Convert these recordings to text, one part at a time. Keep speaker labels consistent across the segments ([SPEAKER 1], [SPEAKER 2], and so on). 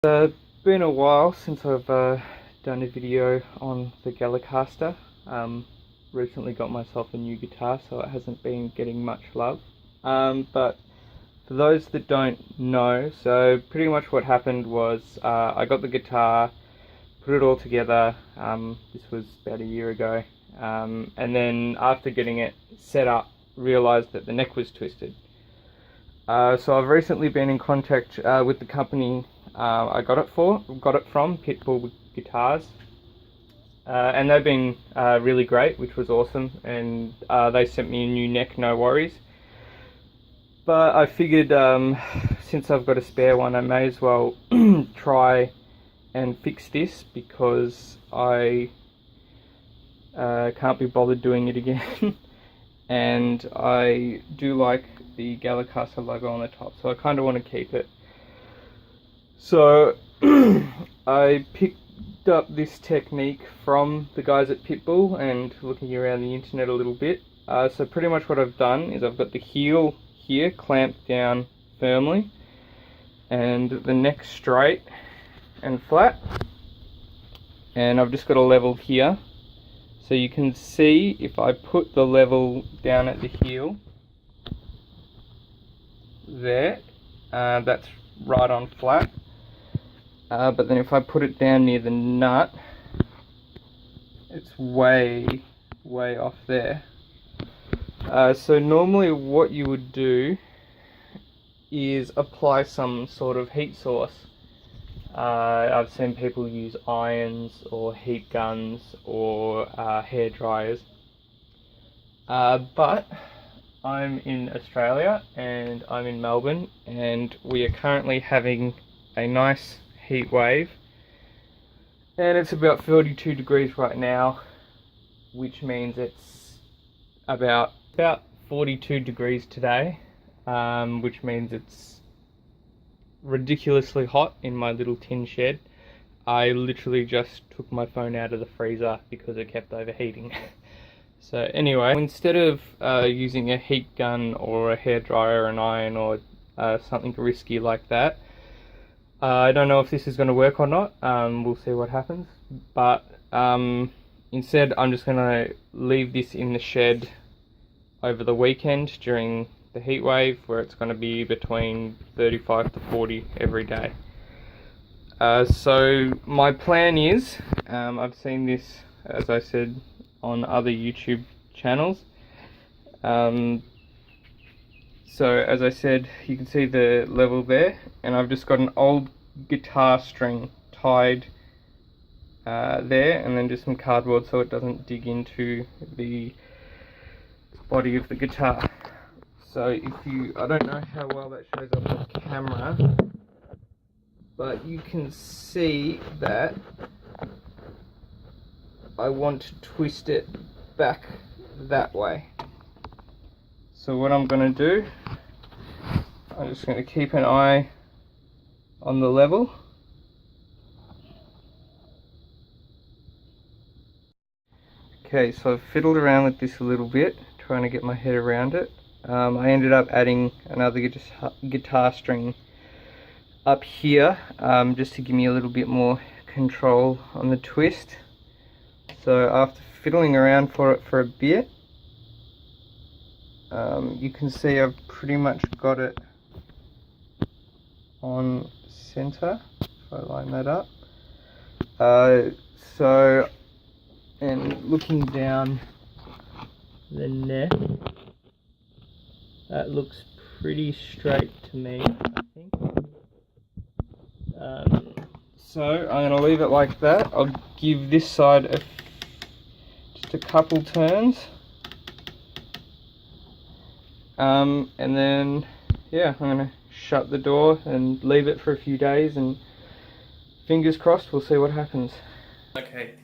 [SPEAKER 1] Been a while since I've done a video on the Telecaster. Recently got myself a new guitar, so it hasn't been getting much love. But for those that don't know, so pretty much what happened was I got the guitar, put it all together. This was about a year ago, and then after getting it set up, realised that the neck was twisted. So I've recently been in contact with the company I got it from, Pitbull Guitars, and they've been really great, which was awesome, and they sent me a new neck, no worries. But I figured since I've got a spare one, I may as well try and fix this, because I can't be bothered doing it again. And I do like the Telecaster logo on the top, so I kind of want to keep it. So I picked up this technique from the guys at Pitbull and looking around the internet a little bit. So pretty much what I've done is I've got the heel here clamped down firmly and the neck straight and flat, and I've just got a level here. So you can see if I put the level down at the heel there, that's right on flat. But then if I put it down near the nut, it's way off there. So normally what you would do is apply some sort of heat source. I've seen people use irons or heat guns or hair dryers. But I'm in Australia and I'm in Melbourne, and we are currently having a nice heat wave, and it's about 42 degrees right now, which means it's about 42 degrees today, which means it's ridiculously hot in my little tin shed. I literally just took my phone out of the freezer because it kept overheating. So anyway, instead of using a heat gun or a hairdryer or an iron or something risky like that, I don't know if this is going to work or not. We'll see what happens. But instead, I'm just going to leave this in the shed over the weekend during the heat wave, where it's going to be between 35 to 40 every day. So my plan is, I've seen this, as I said, on other YouTube channels. So as I said, you can see the level there, and I've just got an old guitar string tied there, and then just some cardboard so it doesn't dig into the body of the guitar. So I don't know how well that shows up on camera, but you can see that I want to twist it back that way. So what I'm going to do, I'm just going to keep an eye on the level. Okay, so I've fiddled around with this a little bit, trying to get my head around it. I ended up adding another guitar string up here, just to give me a little bit more control on the twist. So after fiddling around for it for a bit, you can see I've pretty much got it on center. If I line that up, and looking down the neck, that looks pretty straight to me, I think. So I'm going to leave it like that. I'll give this side just a couple turns, and then yeah, I'm going to shut the door and leave it for a few days, and fingers crossed, we'll see what happens. Okay,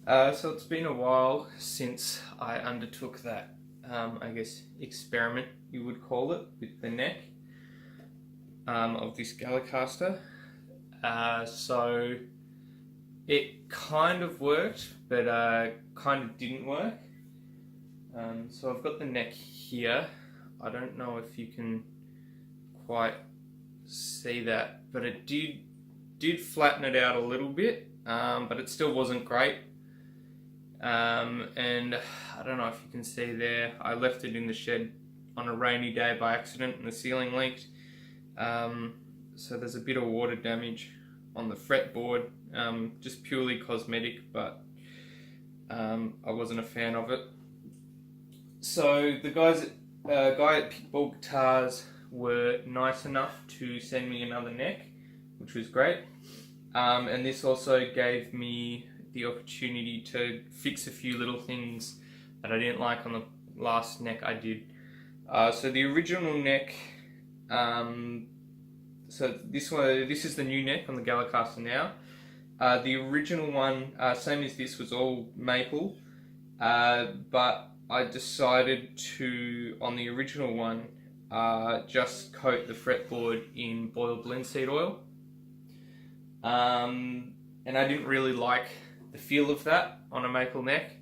[SPEAKER 1] so it's been a while since I undertook that, I guess, experiment you would call it, with the neck of this Telecaster. So it kind of worked, but kind of didn't work. So I've got the neck here. I don't know if you can quite see that, but it did did flatten it out a little bit, but it still wasn't great. And I don't know if you can see there, I left it in the shed on a rainy day by accident and the ceiling leaked. So there's a bit of water damage on the fretboard, just purely cosmetic, but I wasn't a fan of it. So the guy at Pitbull Guitars were nice enough to send me another neck, which was great. And this also gave me the opportunity to fix a few little things that I didn't like on the last neck I did. So the original neck, so this is the new neck on the Telecaster now. The original one, same as this, was all maple, but I decided to, on the original one, just coat the fretboard in boiled linseed oil. And I didn't really like the feel of that on a maple neck.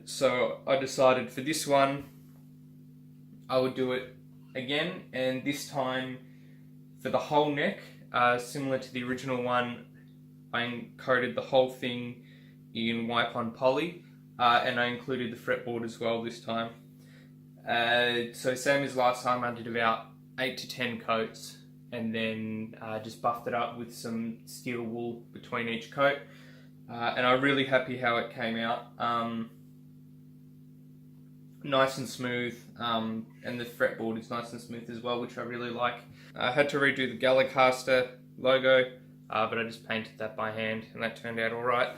[SPEAKER 1] So I decided for this one, I would do it again, and this time for the whole neck, similar to the original one, I coated the whole thing in wipe-on poly, and I included the fretboard as well this time. So same as last time, I did about 8 to 10 coats, and then just buffed it up with some steel wool between each coat. And I'm really happy how it came out. Nice and smooth, and the fretboard is nice and smooth as well, which I really like. I had to redo the Telecaster logo, but I just painted that by hand, and that turned out alright.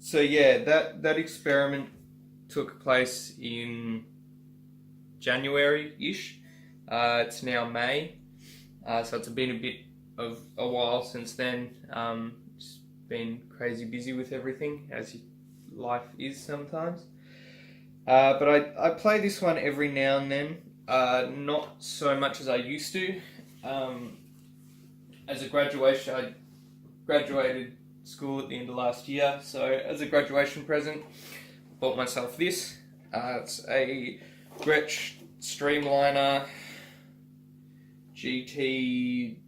[SPEAKER 1] So yeah, that experiment took place in January-ish. It's now May, so it's been a bit of a while since then. Just been crazy busy with everything, as life is sometimes. But I play this one every now and then, not so much as I used to. As a graduation, I graduated school at the end of last year, so as a graduation present, bought myself this. It's a Gretsch Streamliner GT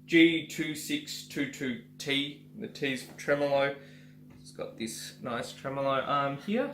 [SPEAKER 1] G2622T. The T's for tremolo. It's got this nice tremolo arm here.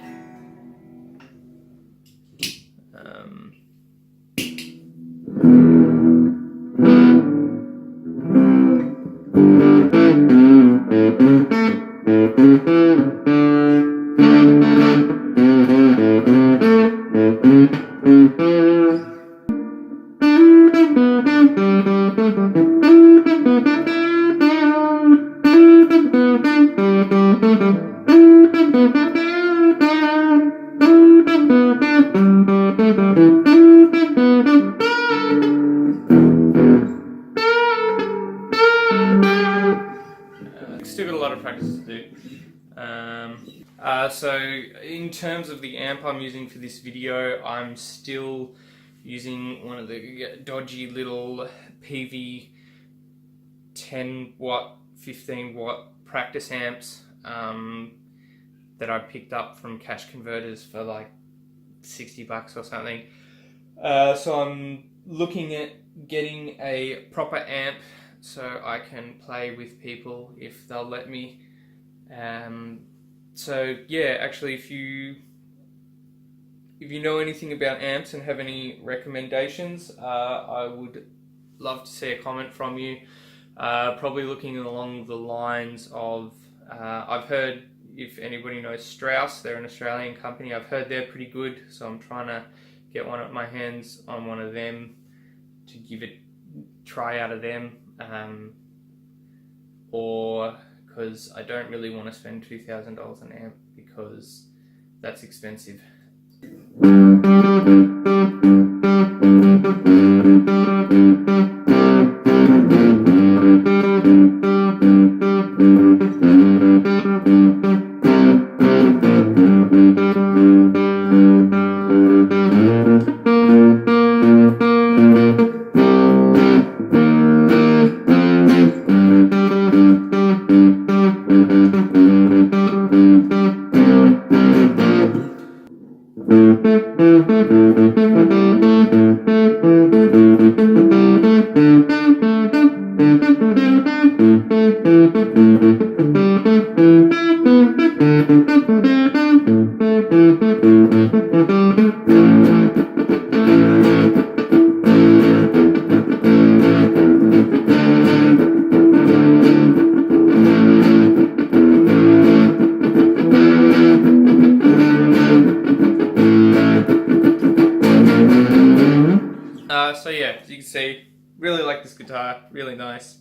[SPEAKER 1] Still got a lot of practice to do. So in terms of the amp I'm using for this video, I'm still using one of the dodgy little PV 10 watt, 15 watt practice amps that I picked up from Cash Converters for like $60 or something. So I'm looking at getting a proper amp so I can play with people if they'll let me. So yeah, actually, if you know anything about amps and have any recommendations, I would love to see a comment from you. Probably looking along the lines of, I've heard, if anybody knows Strauss, they're an Australian company, I've heard they're pretty good, so I'm trying to get my hands on one of them to give it a try out of them. Or because I don't really want to spend $2,000 an amp, because that's expensive. So yeah, as you can see, really like this guitar, really nice.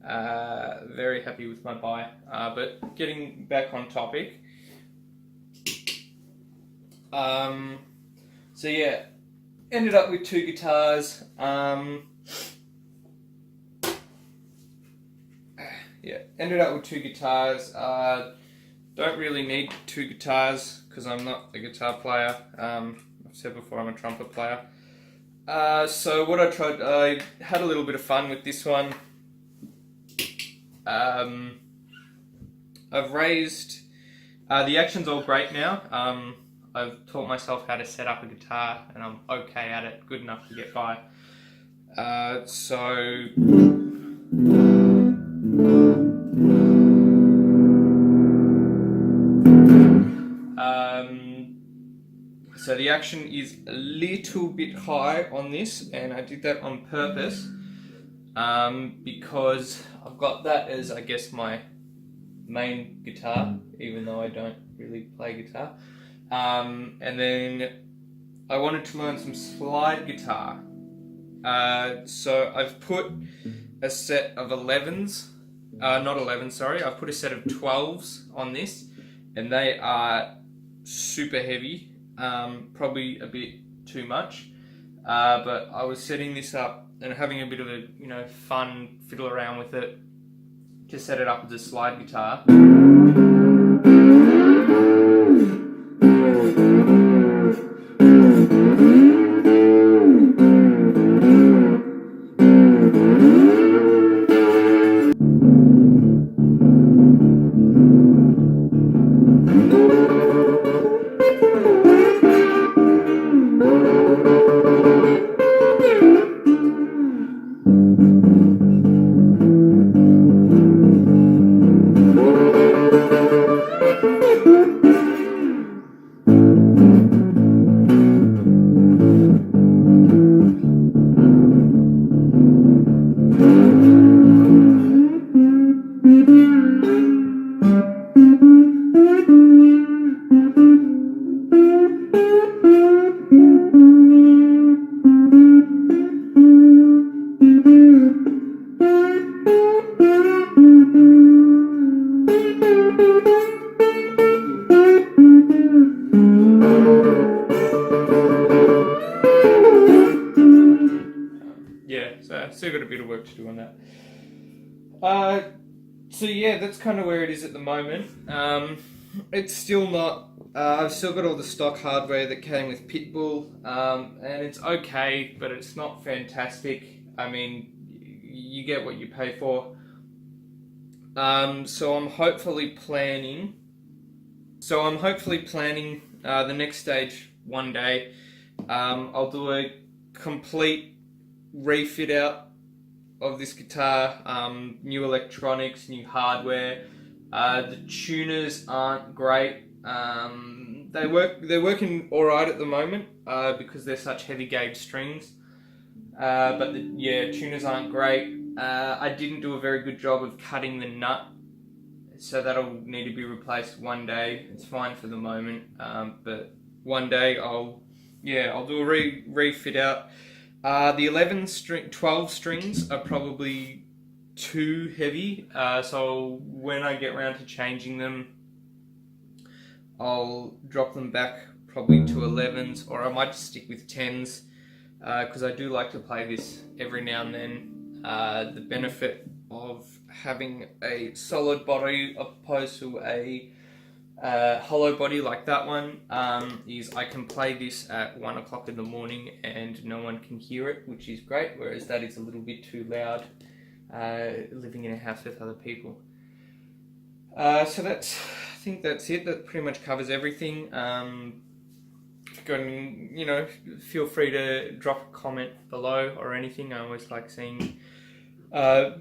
[SPEAKER 1] Very happy with my buy. But getting back on topic. So yeah, ended up with 2 guitars. Ended up with 2 guitars. Don't really need 2 guitars because I'm not a guitar player. I've said before I'm a trumpet player. So what I had a little bit of fun with this one. I've raised, the action's all great now. I've taught myself how to set up a guitar and I'm okay at it, good enough to get by. So the action is a little bit high on this, and I did that on purpose because I've got that as, I guess, my main guitar, even though I don't really play guitar. And then I wanted to learn some slide guitar. So I've put a set of 11s, not 11, sorry, I've put a set of 12s on this, and they are super heavy. Probably a bit too much, but I was setting this up and having a bit of a fun fiddle around with it to set it up as a slide guitar. Still got a bit of work to do on that. So yeah, that's kind of where it is at the moment. It's still not, I've still got all the stock hardware that came with Pitbull, and it's okay, but it's not fantastic. I mean, you get what you pay for. So I'm hopefully planning the next stage one day. I'll do a complete refit out of this guitar, new electronics, new hardware. The tuners aren't great. They're working all right at the moment because they're such heavy gauge strings. But the tuners aren't great. I didn't do a very good job of cutting the nut, so that'll need to be replaced one day. It's fine for the moment, but one day I'll do a refit out. The 12 strings are probably too heavy, so when I get around to changing them, I'll drop them back probably to 11s, or I might just stick with 10s, because I do like to play this every now and then. The benefit of having a solid body opposed to a hollow body like that one is I can play this at 1 o'clock in the morning and no one can hear it, which is great, whereas that is a little bit too loud living in a house with other people. So I think that's it. That pretty much covers everything. Feel free to drop a comment below or anything. I always like seeing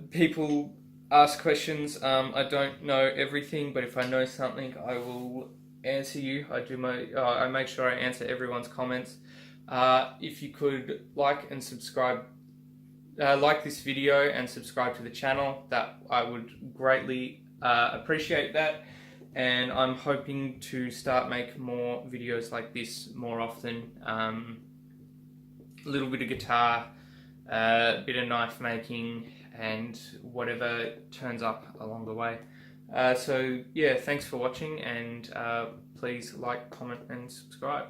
[SPEAKER 1] people ask questions. I don't know everything, but if I know something, I will answer you. I make sure I answer everyone's comments. If you could like and subscribe, like this video and subscribe to the channel, that I would greatly appreciate that. And I'm hoping to start make more videos like this more often. A little bit of guitar, a bit of knife making, and whatever turns up along the way. So yeah, thanks for watching, and please like, comment and subscribe.